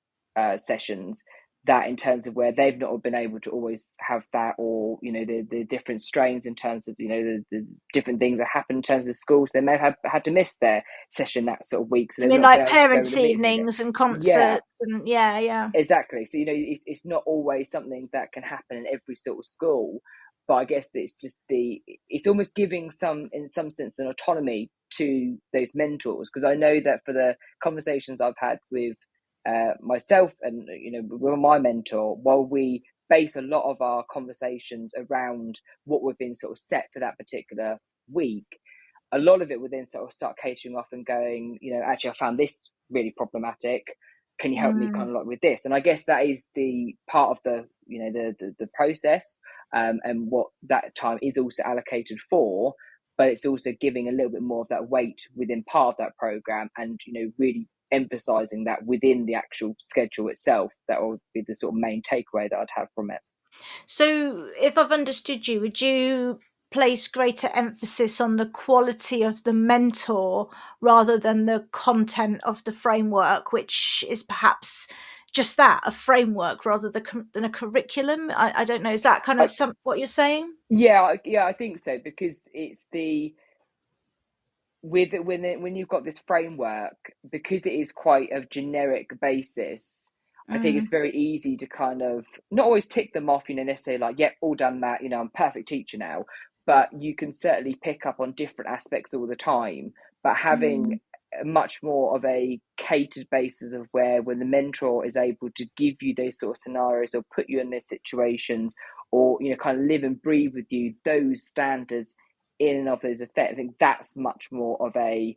sessions, that in terms of where they've not been able to always have that, or the different strains in terms of the different things that happen in terms of schools, they may have had to miss their session that sort of week. So I mean, like parents' evenings and concerts, and yeah, exactly. So it's not always something that can happen in every sort of school. But I guess it's almost giving in some sense, an autonomy to those mentors, because I know that for the conversations I've had with myself and with my mentor, while we base a lot of our conversations around what we've been sort of set for that particular week, a lot of it would then sort of start catering off and going, actually, I found this really problematic. Can you help me kind of like with this? And I guess that is the part of the, the process, and what that time is also allocated for. But it's also giving a little bit more of that weight within part of that program, and really emphasizing that within the actual schedule itself. That would be the sort of main takeaway that I'd have from it. So, if I've understood you, would you place greater emphasis on the quality of the mentor rather than the content of the framework, which is perhaps just that, a framework rather than a curriculum? I don't know. Is that kind of what you're saying? Yeah, I think so, because it's when you've got this framework, because it is quite a generic basis. I think it's very easy to kind of not always tick them off, necessarily like, yep, all done that, I'm a perfect teacher now. But you can certainly pick up on different aspects all the time. But having much more of a catered basis of when the mentor is able to give you those sort of scenarios or put you in those situations, or kind of live and breathe with you those standards in and of those effects, I think that's much more of a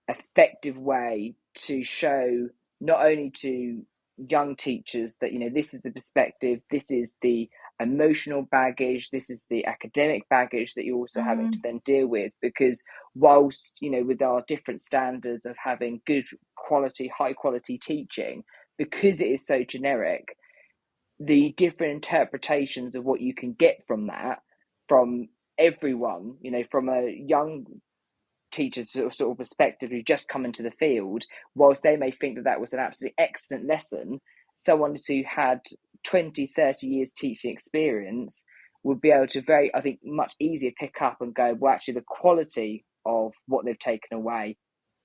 effective way to show not only to young teachers that this is the perspective, this is the emotional baggage, this is the academic baggage that you're also having to then deal with. Because whilst with our different standards of having good quality, high quality teaching, because it is so generic, the different interpretations of what you can get from that, from everyone, from a young teacher's sort of perspective who just come into the field, whilst they may think that was an absolutely excellent lesson, someone who had 20-30 years teaching experience would be able to I think much easier pick up and go, well, actually the quality of what they've taken away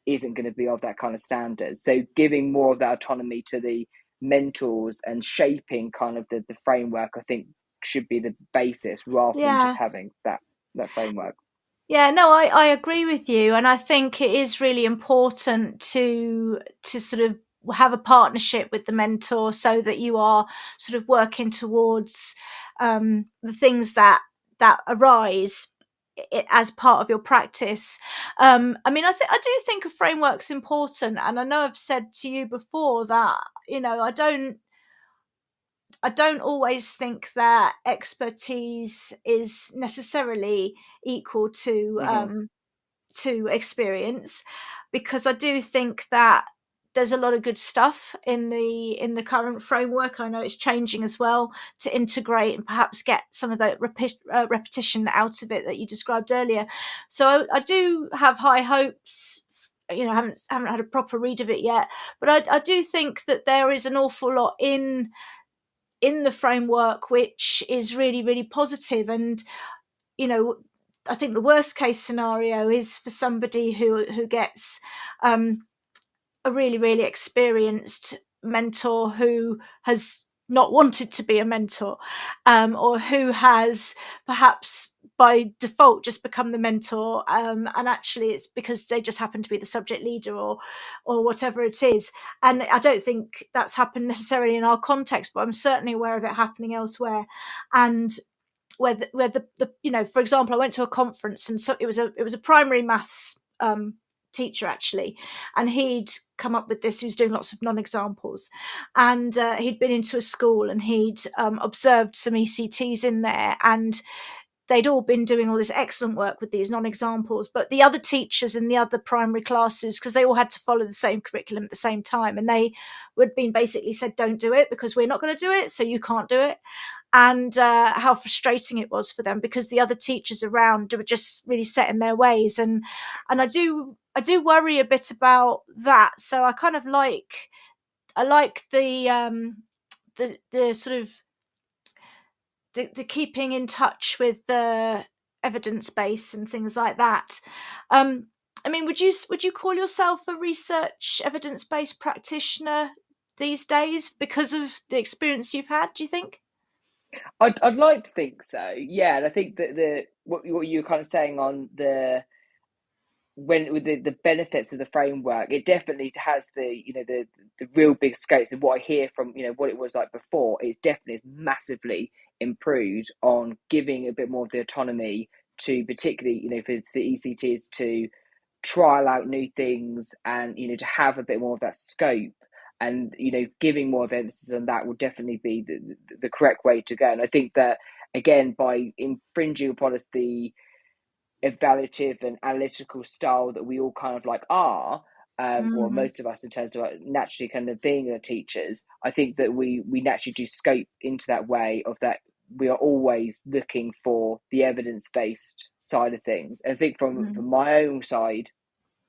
isn't going to be of that kind of standard. So giving more of that autonomy to the mentors and shaping kind of the framework, I think, should be the basis rather than just having that framework. Yeah, no, I agree with you, and I think it is really important to sort of have a partnership with the mentor, so that you are sort of working towards the things that arise as part of your practice. I mean, I do think a framework's important, and I know I've said to you before that I don't always think that expertise is necessarily equal to experience, because I do think that there's a lot of good stuff in the current framework. I know it's changing as well to integrate and perhaps get some of the repetition out of it that you described earlier. So I do have high hopes. I haven't had a proper read of it yet, but I do think that there is an awful lot in the framework which is really, really positive. And I think the worst case scenario is for somebody who gets a really, really experienced mentor who has not wanted to be a mentor, or who has perhaps by default just become the mentor, and actually it's because they just happen to be the subject leader or whatever it is. And I don't think that's happened necessarily in our context, but I'm certainly aware of it happening elsewhere. And where the for example, I went to a conference, and so it was a primary maths teacher actually, and he'd come up with this. He was doing lots of non-examples, and he'd been into a school, and he'd observed some ECTs in there, and they'd all been doing all this excellent work with these non-examples, but the other teachers in the other primary classes, because they all had to follow the same curriculum at the same time, and they had been basically said, don't do it because we're not going to do it, so you can't do it. And how frustrating it was for them, because the other teachers around were just really set in their ways. And I do worry a bit about that. So I kind of like the sort of the keeping in touch with the evidence base and things like that. I mean, would you call yourself a research evidence-based practitioner these days because of the experience you've had, do you think? I'd like to think so, yeah. And I think that what you're kind of saying on the when with the benefits of the framework, it definitely has the the real big scopes. And what I hear from what it was like before, it definitely is massively improved on giving a bit more of the autonomy to, particularly for ECTs to trial out new things, and to have a bit more of that scope, and giving more of emphasis on that will definitely be the correct way to go. And I think that, again, by infringing upon us the evaluative and analytical style that we all kind of like are, or most of us, in terms of naturally kind of being teachers, I think that we naturally do scope into that way of that. We are always looking for the evidence-based side of things. And I think from my own side,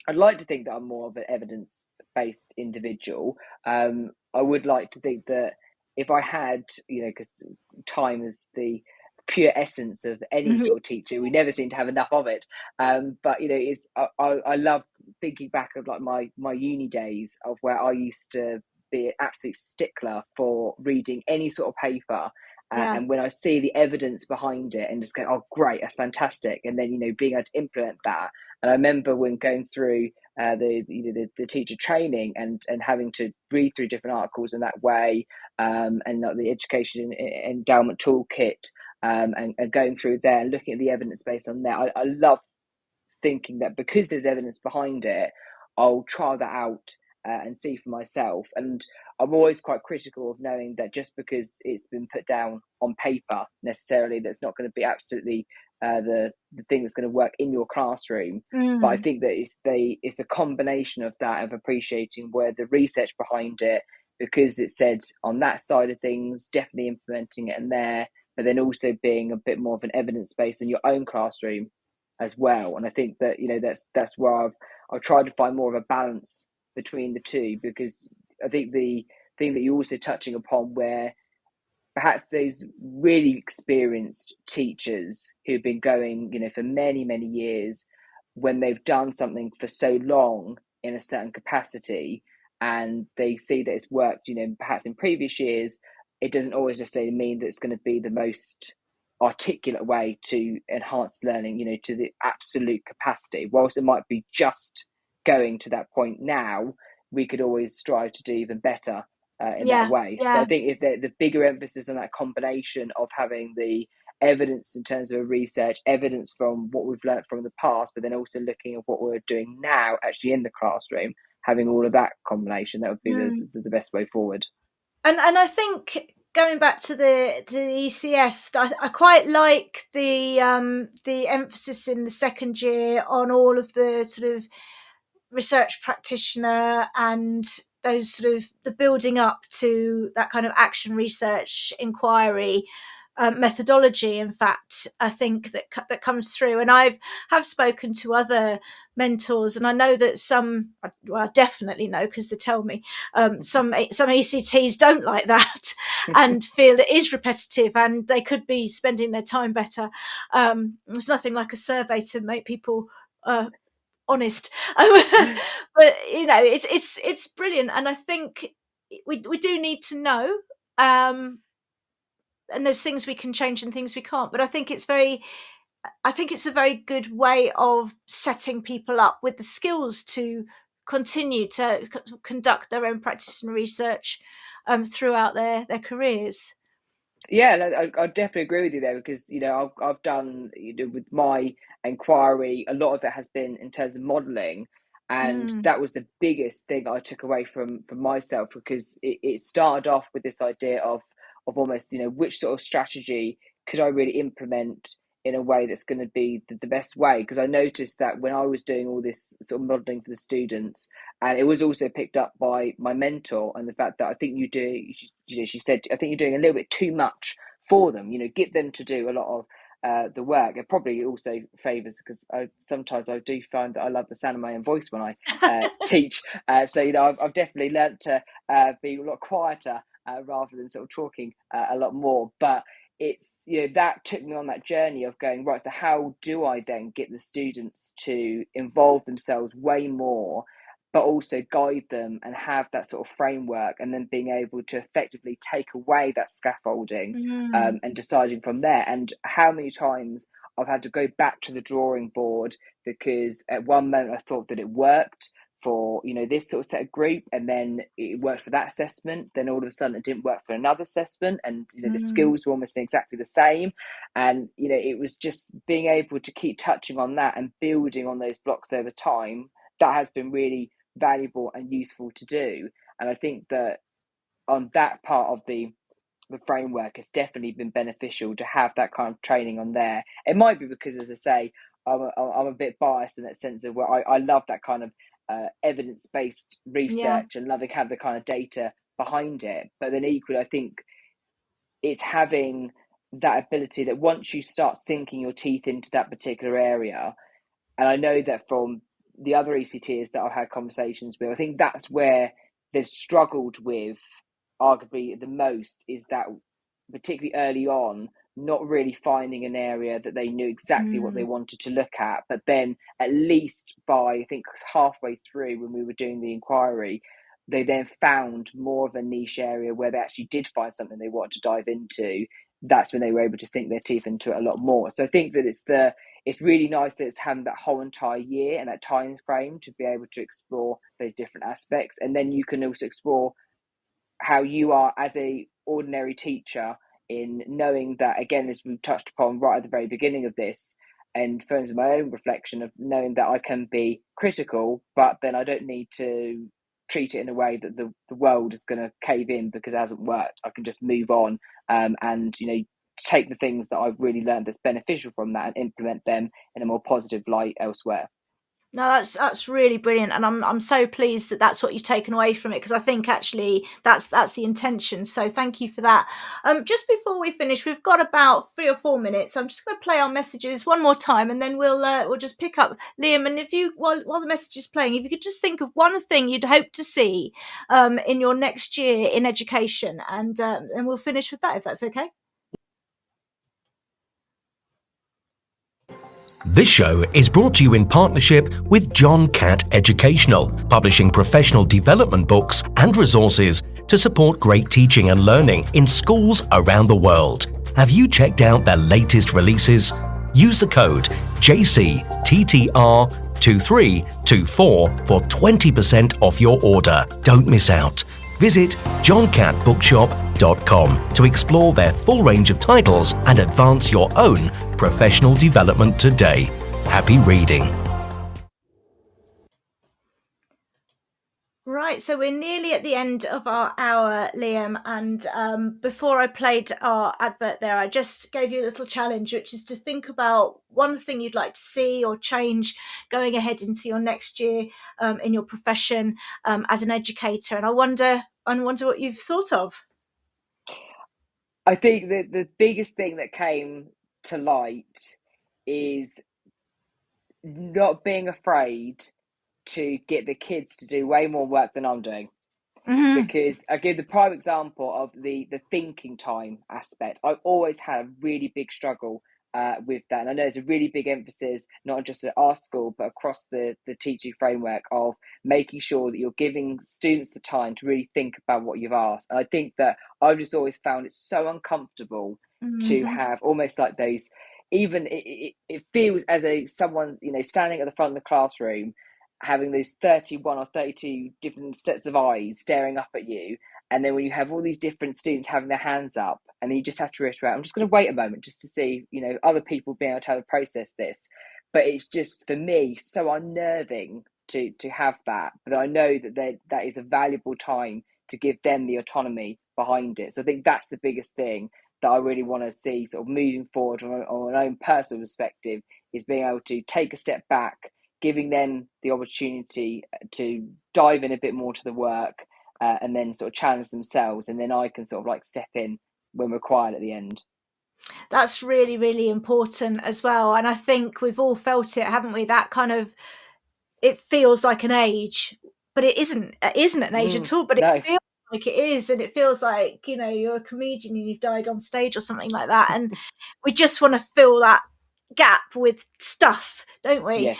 I'd like to think that I'm more of an evidence-based individual. I would like to think that if I had, because time is the pure essence of any sort of teacher, we never seem to have enough of it. But it's I love thinking back of like my uni days, of where I used to be an absolute stickler for reading any sort of paper. And when I see the evidence behind it and just go, oh, great, that's fantastic. And then, being able to implement that. And I remember when going through the teacher training and having to read through different articles in that way, and the education endowment toolkit, and going through there and looking at the evidence based on there. I love thinking that because there's evidence behind it, I'll try that out and see for myself. And I'm always quite critical of knowing that just because it's been put down on paper, necessarily that's not going to be absolutely the thing that's going to work in your classroom. But I think that it's the combination of that, of appreciating where the research behind it, because it said on that side of things, definitely implementing it in there, but then also being a bit more of an evidence base in your own classroom as well. And I think that that's where I've tried to find more of a balance between the two, because I think the thing that you're also touching upon, where perhaps those really experienced teachers who've been going for many years, when they've done something for so long in a certain capacity and they see that it's worked perhaps in previous years, it doesn't always necessarily mean that it's going to be the most articulate way to enhance learning to the absolute capacity. Whilst it might be just going to that point now, we could always strive to do even better in that way. So I think if the bigger emphasis on that combination of having the evidence in terms of research, evidence from what we've learned from the past, but then also looking at what we're doing now actually in the classroom, having all of that combination, that would be the best way forward. And I think, going back to the ECF, I quite like the emphasis in the second year on all of the sort of research practitioner and those sort of the building up to that kind of action research inquiry methodology. In fact, I think that comes through, and I have spoken to other mentors, and I know that some, well, I definitely know because they tell me, some ECTs don't like that and feel it is repetitive and they could be spending their time better. There's nothing like a survey to make people honest, but it's brilliant, and I think we do need to know. And there's things we can change and things we can't, but I think it's a very good way of setting people up with the skills to continue to conduct their own practice and research throughout their careers. Yeah, I definitely agree with you there, because I've done with my inquiry, a lot of it has been in terms of modelling, and that was the biggest thing I took away from myself, because it started off with this idea of almost which sort of strategy could I really implement in a way that's going to be the best way. Because I noticed that when I was doing all this sort of modelling for the students, and it was also picked up by my mentor, and the fact that I think she said, I think you're doing a little bit too much for them, get them to do a lot of the work. It probably also favours, because sometimes I do find that I love the sound of my own voice when I teach. So I've definitely learnt to be a lot quieter rather than sort of talking a lot more. But it's that took me on that journey of going, right, so how do I then get the students to involve themselves way more but also guide them and have that sort of framework, and then being able to effectively take away that scaffolding and deciding from there. And how many times I've had to go back to the drawing board because at one moment I thought that it worked for, you know, this sort of set of group, and then it worked for that assessment, then all of a sudden it didn't work for another assessment, and you know the skills were almost exactly the same. And you know, it was just being able to keep touching on that and building on those blocks over time that has been really valuable and useful to do. And I think that on that part of the framework, it's definitely been beneficial to have that kind of training on there. It might be because, as I say, I'm a bit biased in that sense of where I love that kind of evidence-based research and loving have the kind of data behind it. But then equally, I think it's having that ability that once you start sinking your teeth into that particular area, and I know that from the other ECTs that I've had conversations with, I think that's where they've struggled with arguably the most, is that particularly early on, not really finding an area that they knew exactly what they wanted to look at. But then at least by, I think, halfway through when we were doing the inquiry, they then found more of a niche area where they actually did find something they wanted to dive into. That's when they were able to sink their teeth into it a lot more. So I think that it's really nice that it's having that whole entire year and that time frame to be able to explore those different aspects. And then you can also explore how you are as a ordinary teacher, in knowing that, again, as we touched upon right at the very beginning of this, and in terms of my own reflection of knowing that I can be critical, but then I don't need to treat it in a way that the world is going to cave in because it hasn't worked. I can just move on and, you know, take the things that I've really learned that's beneficial from that and implement them in a more positive light elsewhere. No, that's really brilliant, and I'm so pleased that that's what you've taken away from it, because I think actually that's the intention. So thank you for that. Just before we finish, we've got about 3 or 4 minutes. I'm just going to play our messages one more time, and then we'll just pick up Liam. And if you while the message is playing, if you could just think of one thing you'd hope to see in your next year in education, and we'll finish with that if that's okay. This show is brought to you in partnership with John Catt Educational, publishing professional development books and resources to support great teaching and learning in schools around the world. Have you checked out their latest releases? Use the code JCTTR2324 for 20% off your order. Don't miss out. Visit johncattbookshop.com to explore their full range of titles and advance your own professional development today. Happy reading. Right, so we're nearly at the end of our hour, Liam, and before I played our advert there, I just gave you a little challenge, which is to think about one thing you'd like to see or change going ahead into your next year in your profession as an educator, and I wonder what you've thought of. I think that the biggest thing that came to light is not being afraid to get the kids to do way more work than I'm doing. Because I give the prime example of the thinking time aspect. I've always had a really big struggle with that, and I know there's a really big emphasis not just at our school but across the teaching framework of making sure that you're giving students the time to really think about what you've asked. And I think that I've just always found it so uncomfortable to have almost like those, even it feels as someone, you know, standing at the front of the classroom having those 31 or 32 different sets of eyes staring up at you, and then when you have all these different students having their hands up, and then you just have to reiterate, I'm just going to wait a moment just to see, you know, other people being able to have to process this. But it's just, for me, so unnerving to have that. But I know that is a valuable time to give them the autonomy behind it. So I think that's the biggest thing that I really want to see sort of moving forward on an own personal perspective, is being able to take a step back, giving them the opportunity to dive in a bit more to the work and then sort of challenge themselves. And then I can sort of like step in when required at the end. That's really, really important as well. And I think we've all felt it, haven't we? That kind of, it feels like an age, but it isn't an age at all, but it feels like it is. And it feels like, you know, you're a comedian and you've died on stage or something like that. And we just want to fill that gap with stuff, don't we? Yes.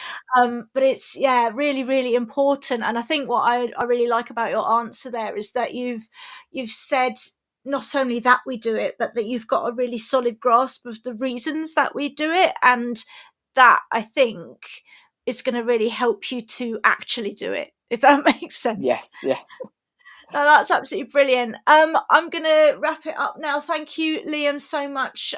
But it's really, really important. And I think what I really like about your answer there is that you've said not only that we do it, but that you've got a really solid grasp of the reasons that we do it, and that, I think, is going to really help you to actually do it, if that makes sense. Yes, yeah. No, that's absolutely brilliant. I'm going to wrap it up now. Thank you, Liam, so much.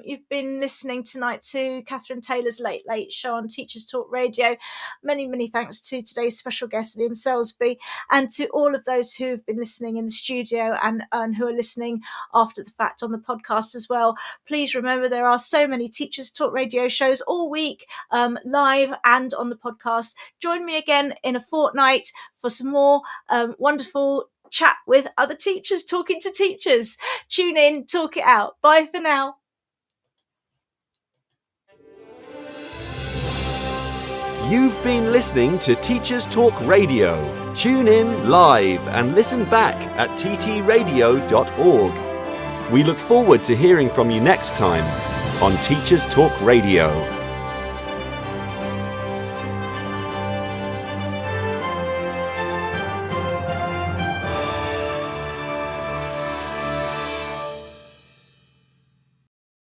You've been listening tonight to Kathryn Taylor's Late Late Show on Teachers Talk Radio. Many, many thanks to today's special guest, Liam Selsby, and to all of those who have been listening in the studio and who are listening after the fact on the podcast as well. Please remember there are so many Teachers Talk Radio shows all week, live and on the podcast. Join me again in a fortnight for some more wonderful chat with other teachers talking to teachers. Tune in, talk it out. Bye for now. You've been listening to Teachers Talk Radio. Tune in live and listen back at ttradio.org. We look forward to hearing from you next time on Teachers Talk Radio.